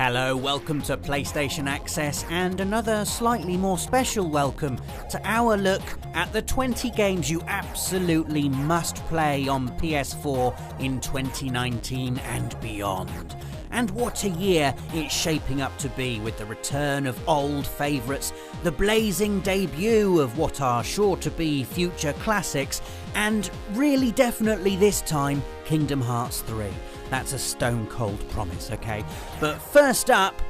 Hello, welcome to PlayStation Access and another slightly more special welcome to our look at the 20 games you absolutely must play on PS4 in 2019 and beyond. And what a year it's shaping up to be, with the return of old favourites, the blazing debut of what are sure to be future classics, and really definitely this time Kingdom Hearts 3. That's a stone cold promise, okay? But first up,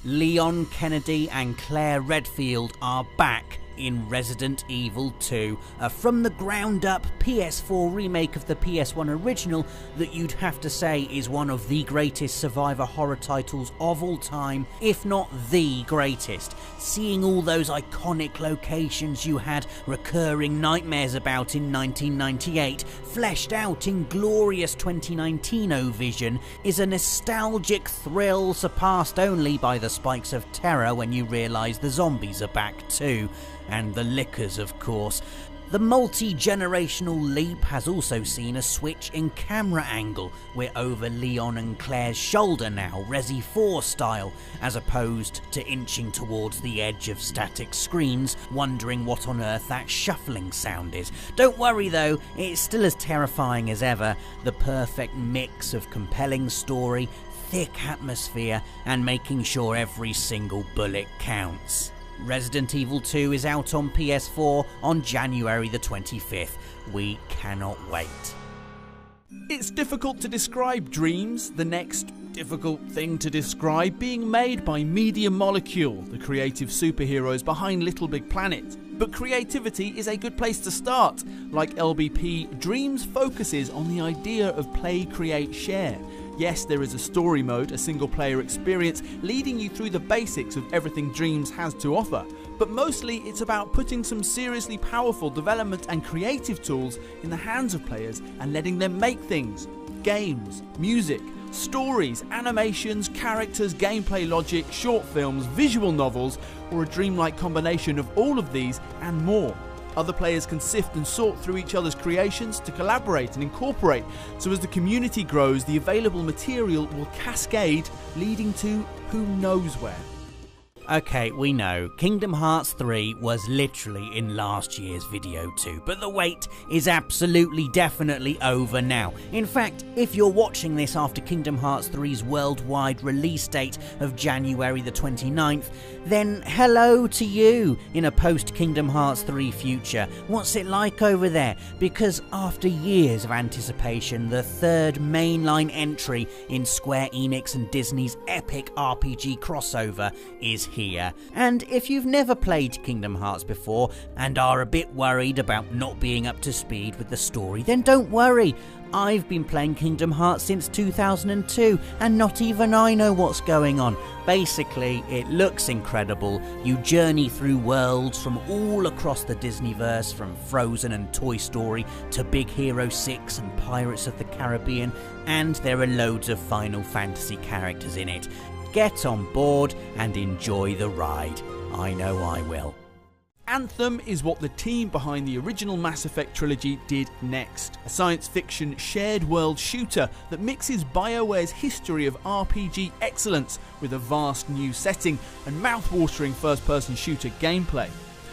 Leon Kennedy and Claire Redfield are back in Resident Evil 2, a from the ground up PS4 remake of the PS1 original that you'd have to say is one of the greatest survivor horror titles of all time, if not the greatest. Seeing all those iconic locations you had recurring nightmares about in 1998 fleshed out in glorious 2019 vision is a nostalgic thrill surpassed only by the spikes of terror when you realise the zombies are back too. And the lickers, of course. The multi-generational leap has also seen a switch in camera angle. We're over Leon and Claire's shoulder now, Resi 4 style, as opposed to inching towards the edge of static screens, wondering what on earth that shuffling sound is. Don't worry though, it's still as terrifying as ever. The perfect mix of compelling story, thick atmosphere, and making sure every single bullet counts. Resident Evil 2 is out on PS4 on January the 25th. We cannot wait. It's difficult to describe Dreams, the next difficult thing to describe, being made by Media Molecule, the creative superheroes behind Little Big Planet. But creativity is a good place to start. Like LBP, Dreams focuses on the idea of play, create, share. Yes, there is a story mode, a single player experience, leading you through the basics of everything Dreams has to offer. But mostly it's about putting some seriously powerful development and creative tools in the hands of players and letting them make things. Games, music, stories, animations, characters, gameplay logic, short films, visual novels, or a dreamlike combination of all of these and more. Other players can sift and sort through each other's creations to collaborate and incorporate, so as the community grows, the available material will cascade, leading to who knows where. Okay, we know, Kingdom Hearts 3 was literally in last year's video too, but the wait is absolutely definitely over now. In fact, if you're watching this after Kingdom Hearts 3's worldwide release date of January the 29th, then hello to you in a post-Kingdom Hearts 3 future. What's it like over there? Because after years of anticipation, the third mainline entry in Square Enix and Disney's epic RPG crossover is here. And if you've never played Kingdom Hearts before and are a bit worried about not being up to speed with the story, then don't worry. I've been playing Kingdom Hearts since 2002 and not even I know what's going on. Basically, it looks incredible. You journey through worlds from all across the Disneyverse, from Frozen and Toy Story to Big Hero 6 and Pirates of the Caribbean, and there are loads of Final Fantasy characters in it. Get on board and enjoy the ride. I know I will. Anthem is what the team behind the original Mass Effect trilogy did next. A science fiction shared world shooter that mixes BioWare's history of RPG excellence with a vast new setting and mouth-watering first-person shooter gameplay.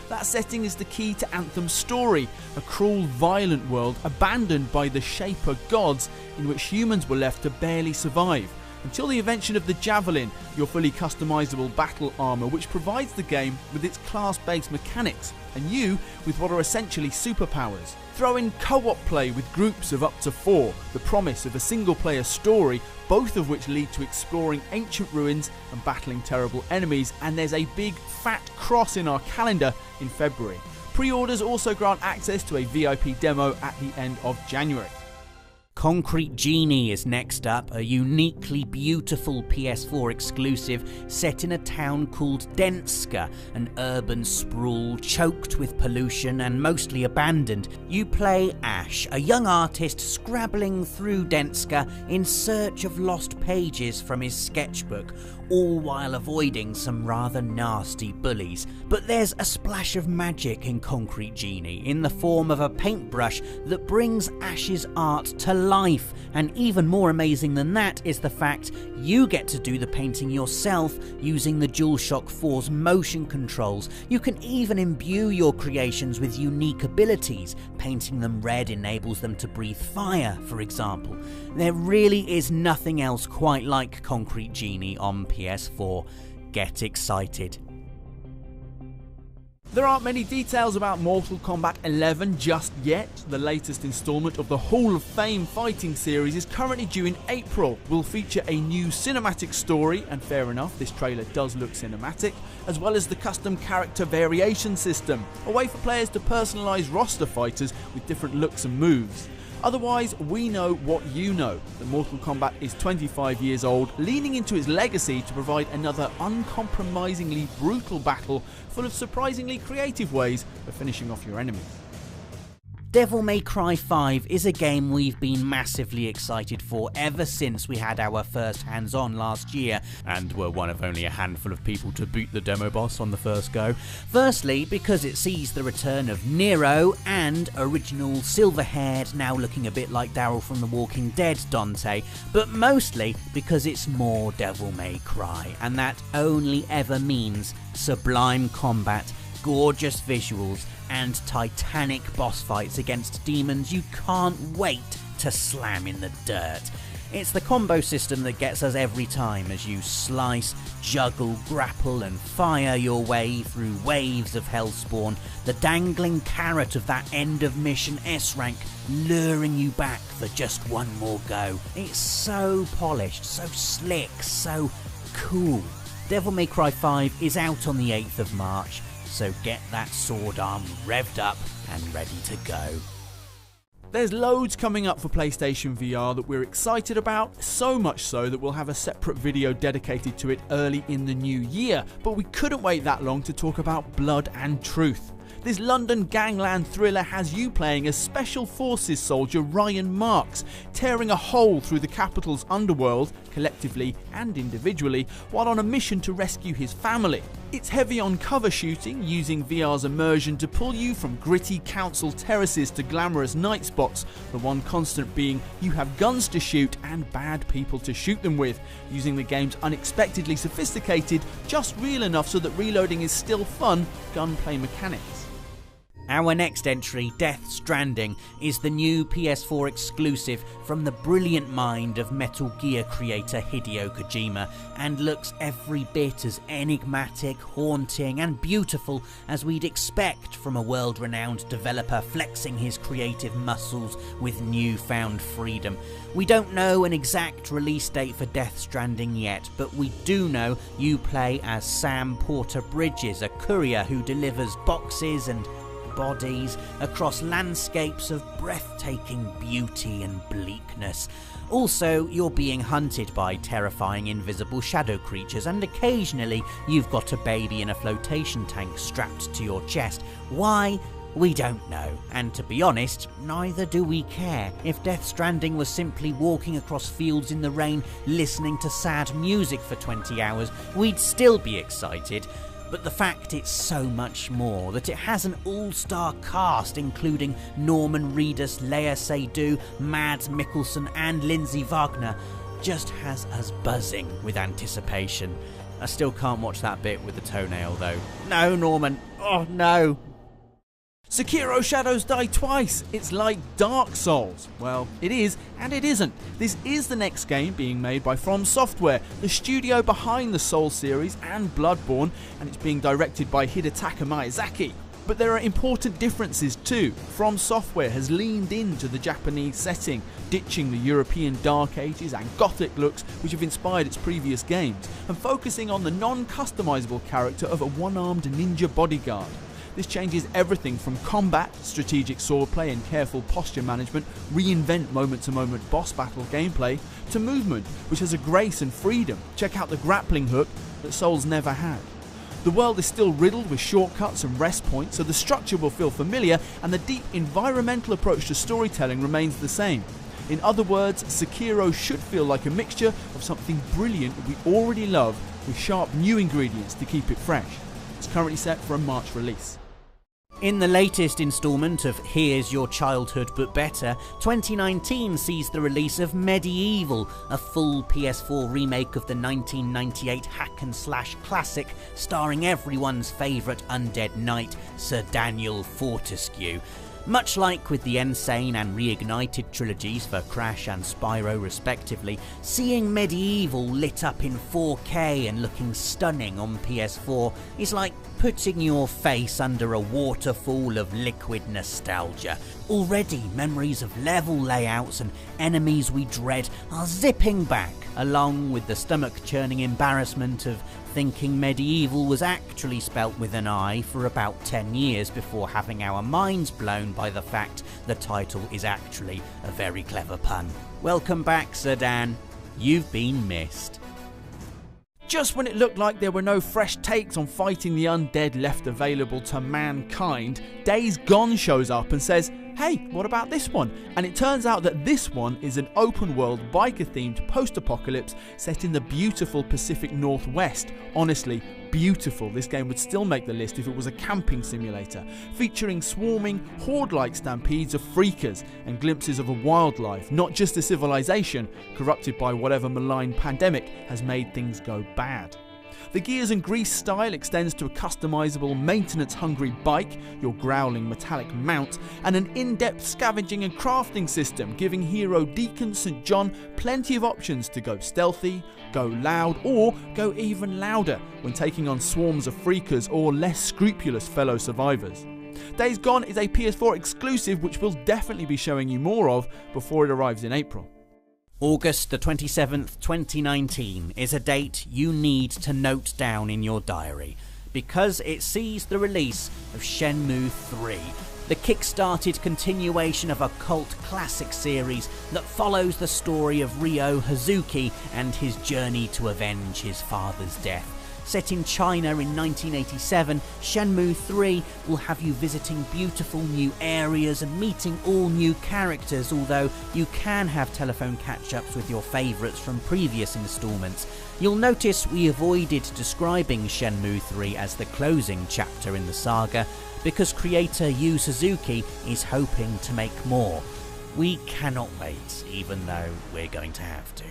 That setting is the key to Anthem's story, a cruel, violent world abandoned by the Shaper gods in which humans were left to barely survive. Until the invention of the Javelin, your fully customizable battle armor, which provides the game with its class-based mechanics, and you with what are essentially superpowers. Throw in co-op play with groups of up to 4, the promise of a single-player story, both of which lead to exploring ancient ruins and battling terrible enemies, and there's a big fat cross in our calendar in February. Pre-orders also grant access to a VIP demo at the end of January. Concrete Genie is next up, a uniquely beautiful PS4 exclusive set in a town called Denska, an urban sprawl choked with pollution and mostly abandoned. You play Ash, a young artist scrabbling through Denska in search of lost pages from his sketchbook, all while avoiding some rather nasty bullies. But there's a splash of magic in Concrete Genie in the form of a paintbrush that brings Ash's art to life. And even more amazing than that is the fact you get to do the painting yourself using the DualShock 4's motion controls. You can even imbue your creations with unique abilities. Painting them red enables them to breathe fire, for example. There really is nothing else quite like Concrete Genie on PS4. Get excited. There aren't many details about Mortal Kombat 11 just yet. The latest installment of the Hall of Fame fighting series is currently due in April. Will feature a new cinematic story, and fair enough, this trailer does look cinematic, as well as the custom character variation system, a way for players to personalise roster fighters with different looks and moves. Otherwise, we know what you know, that Mortal Kombat is 25 years old, leaning into its legacy to provide another uncompromisingly brutal battle full of surprisingly creative ways of finishing off your enemies. Devil May Cry 5 is a game we've been massively excited for ever since we had our first hands-on last year, and were one of only a handful of people to beat the demo boss on the first go. Firstly, because it sees the return of Nero and original silver-haired, now looking a bit like Daryl from The Walking Dead Dante, but mostly because it's more Devil May Cry, and that only ever means sublime combat, gorgeous visuals, and titanic boss fights against demons you can't wait to slam in the dirt. It's the combo system that gets us every time as you slice, juggle, grapple and fire your way through waves of Hellspawn, the dangling carrot of that end of mission S-rank luring you back for just one more go. It's so polished, so slick, so cool. Devil May Cry 5 is out on the 8th of March, so get that sword arm revved up and ready to go. There's loads coming up for PlayStation VR that we're excited about, so much so that we'll have a separate video dedicated to it early in the new year, but we couldn't wait that long to talk about Blood and Truth. This London gangland thriller has you playing as Special Forces soldier Ryan Marks, tearing a hole through the capital's underworld, collectively and individually, while on a mission to rescue his family. It's heavy on cover shooting, using VR's immersion to pull you from gritty council terraces to glamorous night spots, the one constant being you have guns to shoot and bad people to shoot them with, using the game's unexpectedly sophisticated, just real enough so that reloading is still fun, gunplay mechanics. Our next entry, Death Stranding, is the new PS4 exclusive from the brilliant mind of Metal Gear creator Hideo Kojima, and looks every bit as enigmatic, haunting and beautiful as we'd expect from a world-renowned developer flexing his creative muscles with newfound freedom. We don't know an exact release date for Death Stranding yet, but we do know you play as Sam Porter Bridges, a courier who delivers boxes and bodies across landscapes of breathtaking beauty and bleakness. Also, you're being hunted by terrifying invisible shadow creatures, and occasionally you've got a baby in a flotation tank strapped to your chest. Why? We don't know, and to be honest, neither do we care. If Death Stranding was simply walking across fields in the rain, listening to sad music for 20 hours, we'd still be excited. But the fact it's so much more, that it has an all-star cast including Norman Reedus, Lea Seydoux, Mads Mikkelsen and Lindsay Wagner, just has us buzzing with anticipation. I still can't watch that bit with the toenail though. No, Norman. Oh no. Sekiro Shadows Die Twice. It's like Dark Souls. Well, it is and it isn't. This is the next game being made by From Software, the studio behind the Souls series and Bloodborne, and it's being directed by Hidetaka Miyazaki. But there are important differences too. From Software has leaned into the Japanese setting, ditching the European Dark Ages and Gothic looks which have inspired its previous games, and focusing on the non-customizable character of a one-armed ninja bodyguard. This changes everything from combat, strategic swordplay and careful posture management, reinvent moment-to-moment boss battle gameplay, to movement, which has a grace and freedom. Check out the grappling hook that Souls never had. The world is still riddled with shortcuts and rest points, so the structure will feel familiar and the deep environmental approach to storytelling remains the same. In other words, Sekiro should feel like a mixture of something brilliant we already love with sharp new ingredients to keep it fresh. It's currently set for a March release. In the latest instalment of Here's Your Childhood But Better, 2019 sees the release of Medieval, a full PS4 remake of the 1998 hack-and-slash classic starring everyone's favourite undead knight, Sir Daniel Fortescue. Much like with the Insane and Reignited trilogies for Crash and Spyro respectively, seeing Medieval lit up in 4K and looking stunning on PS4 is like putting your face under a waterfall of liquid nostalgia. Already, memories of level layouts and enemies we dread are zipping back, along with the stomach-churning embarrassment of thinking Medieval was actually spelt with an I for about 10 years before having our minds blown by the fact the title is actually a very clever pun. Welcome back, Sir Dan. You've been missed. Just when it looked like there were no fresh takes on fighting the undead left available to mankind, Days Gone shows up and says, hey, what about this one? And it turns out that this one is an open-world biker-themed post-apocalypse set in the beautiful Pacific Northwest. Honestly, beautiful. This game would still make the list if it was a camping simulator, featuring swarming, horde-like stampedes of freakers and glimpses of a wildlife, not just a civilization corrupted by whatever malign pandemic has made things go bad. The Gears and Grease style extends to a customizable, maintenance-hungry bike, your growling metallic mount, and an in-depth scavenging and crafting system, giving hero Deacon St. John plenty of options to go stealthy, go loud, or go even louder when taking on swarms of freakers or less scrupulous fellow survivors. Days Gone is a PS4 exclusive which we'll definitely be showing you more of before it arrives in April. August the 27th, 2019 is a date you need to note down in your diary because it sees the release of Shenmue 3, the kick-started continuation of a cult classic series that follows the story of Ryo Hazuki and his journey to avenge his father's death. Set in China in 1987, Shenmue 3 will have you visiting beautiful new areas and meeting all new characters, although you can have telephone catch-ups with your favourites from previous instalments. You'll notice we avoided describing Shenmue 3 as the closing chapter in the saga, because creator Yu Suzuki is hoping to make more. We cannot wait, even though we're going to have to.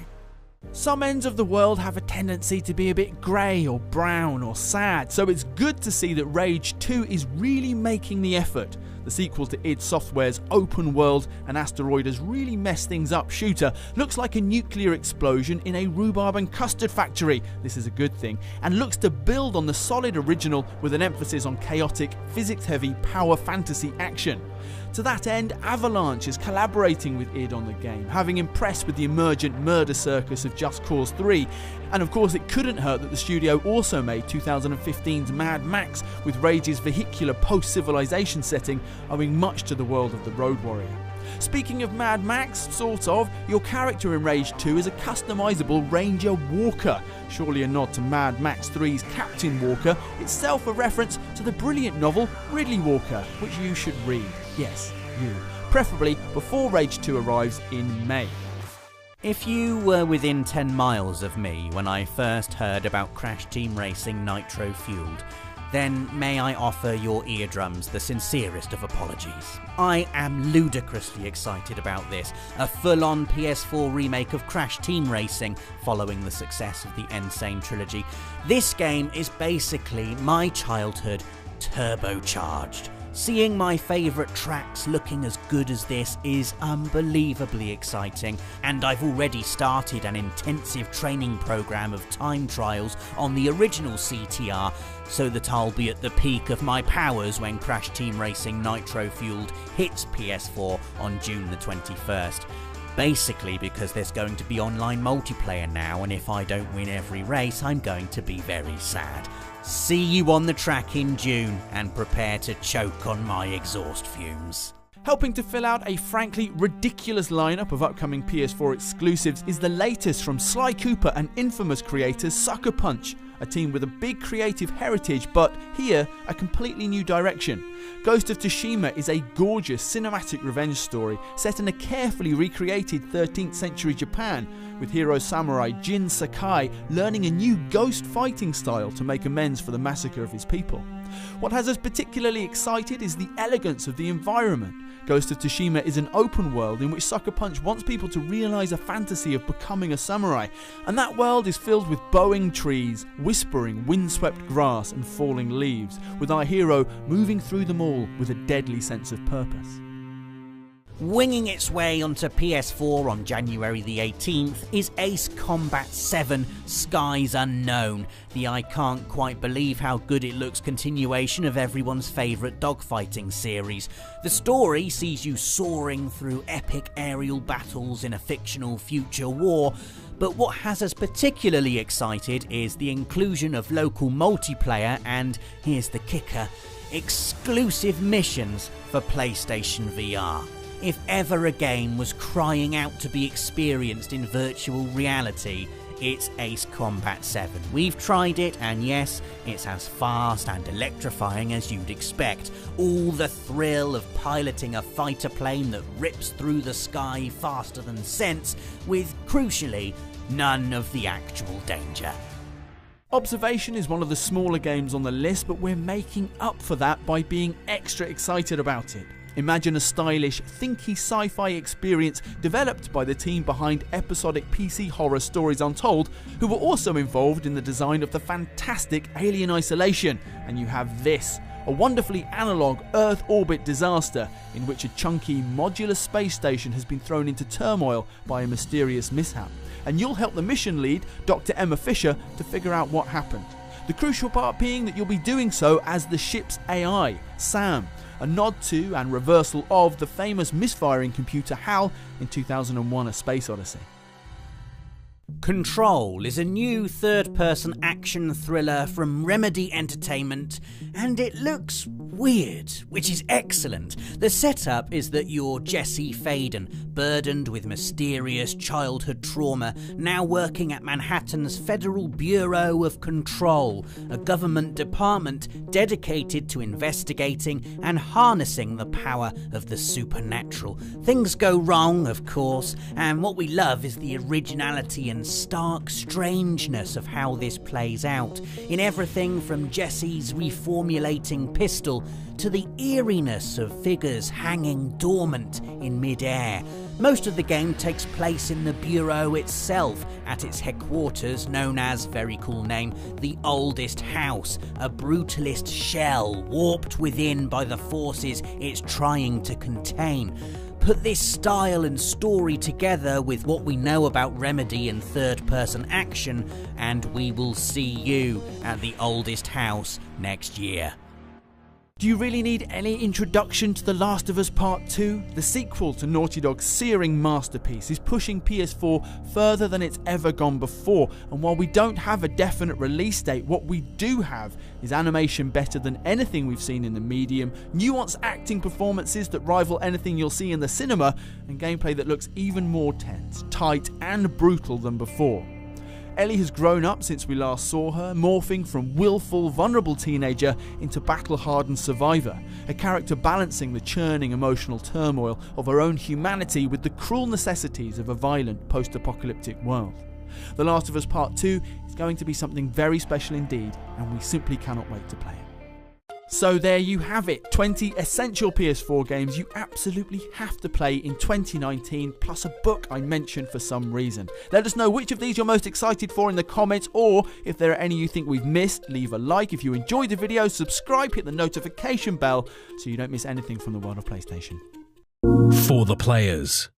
Some ends of the world have a tendency to be a bit grey or brown or sad, so it's good to see that Rage 2 is really making the effort. The sequel to id Software's open world and asteroid has really messed things up shooter looks like a nuclear explosion in a rhubarb and custard factory. This is a good thing, and looks to build on the solid original with an emphasis on chaotic, physics-heavy power fantasy action. To that end, Avalanche is collaborating with id on the game, having impressed with the emergent murder circus of Just Cause 3, and of course it couldn't hurt that the studio also made 2015's Mad Max with Rage's vehicular post-civilization setting owing much to the world of the Road Warrior. Speaking of Mad Max, sort of, your character in Rage 2 is a customizable Ranger Walker, surely a nod to Mad Max 3's Captain Walker, itself a reference to the brilliant novel Ridley Walker, which you should read. Yes, you. Preferably before Rage 2 arrives in May. If you were within 10 miles of me when I first heard about Crash Team Racing Nitro Fueled, then may I offer your eardrums the sincerest of apologies. I am ludicrously excited about this, a full-on PS4 remake of Crash Team Racing following the success of the Insane trilogy. This game is basically my childhood turbocharged. Seeing my favourite tracks looking as good as this is unbelievably exciting, and I've already started an intensive training programme of time trials on the original CTR so that I'll be at the peak of my powers when Crash Team Racing Nitro Fueled hits PS4 on June the 21st. Basically because there's going to be online multiplayer now, and if I don't win every race I'm going to be very sad. See you on the track in June, and prepare to choke on my exhaust fumes. Helping to fill out a frankly ridiculous lineup of upcoming PS4 exclusives is the latest from Sly Cooper and infamous creators Sucker Punch, a team with a big creative heritage but here a completely new direction. Ghost of Tsushima is a gorgeous cinematic revenge story set in a carefully recreated 13th century Japan, with hero samurai Jin Sakai learning a new ghost fighting style to make amends for the massacre of his people. What has us particularly excited is the elegance of the environment. Ghost of Tsushima is an open world in which Sucker Punch wants people to realise a fantasy of becoming a samurai, and that world is filled with bowing trees, whispering windswept grass and falling leaves, with our hero moving through them all with a deadly sense of purpose. Winging its way onto PS4 on January the 18th is Ace Combat 7 Skies Unknown, the I can't quite believe how good it looks continuation of everyone's favourite dogfighting series. The story sees you soaring through epic aerial battles in a fictional future war, but what has us particularly excited is the inclusion of local multiplayer and, here's the kicker, exclusive missions for PlayStation VR. If ever a game was crying out to be experienced in virtual reality, it's Ace Combat 7. We've tried it, and yes, it's as fast and electrifying as you'd expect. All the thrill of piloting a fighter plane that rips through the sky faster than sense, with, crucially, none of the actual danger. Observation is one of the smaller games on the list, but we're making up for that by being extra excited about it. Imagine a stylish, thinky sci-fi experience developed by the team behind episodic PC horror Stories Untold, who were also involved in the design of the fantastic Alien Isolation, and you have this, a wonderfully analogue Earth orbit disaster in which a chunky modular space station has been thrown into turmoil by a mysterious mishap, and you'll help the mission lead, Dr. Emma Fisher, to figure out what happened. The crucial part being that you'll be doing so as the ship's AI, Sam, a nod to and reversal of the famous misfiring computer HAL in 2001: A Space Odyssey. Control is a new third-person action thriller from Remedy Entertainment, and it looks weird, which is excellent. The setup is that you're Jesse Faden, burdened with mysterious childhood trauma, now working at Manhattan's Federal Bureau of Control, a government department dedicated to investigating and harnessing the power of the supernatural. Things go wrong, of course, and what we love is the originality and stark strangeness of how this plays out, in everything from Jesse's reformulating pistol to the eeriness of figures hanging dormant in mid-air. Most of the game takes place in the Bureau itself, at its headquarters known as, very cool name, the Oldest House, a brutalist shell warped within by the forces it's trying to contain. Put this style and story together with what we know about Remedy and third-person action, and we will see you at the Oldest House next year. Do you really need any introduction to The Last of Us Part 2? The sequel to Naughty Dog's searing masterpiece is pushing PS4 further than it's ever gone before, and while we don't have a definite release date, what we do have is animation better than anything we've seen in the medium, nuanced acting performances that rival anything you'll see in the cinema, and gameplay that looks even more tense, tight and brutal than before. Ellie has grown up since we last saw her, morphing from willful, vulnerable teenager into battle-hardened survivor, a character balancing the churning emotional turmoil of her own humanity with the cruel necessities of a violent post-apocalyptic world. The Last of Us Part 2 is going to be something very special indeed, and we simply cannot wait to play it. So there you have it, 20 essential PS4 games you absolutely have to play in 2019, plus a book I mentioned for some reason. Let us know which of these you're most excited for in the comments, or if there are any you think we've missed, leave a like. If you enjoyed the video, subscribe, hit the notification bell so you don't miss anything from the world of PlayStation. For the players.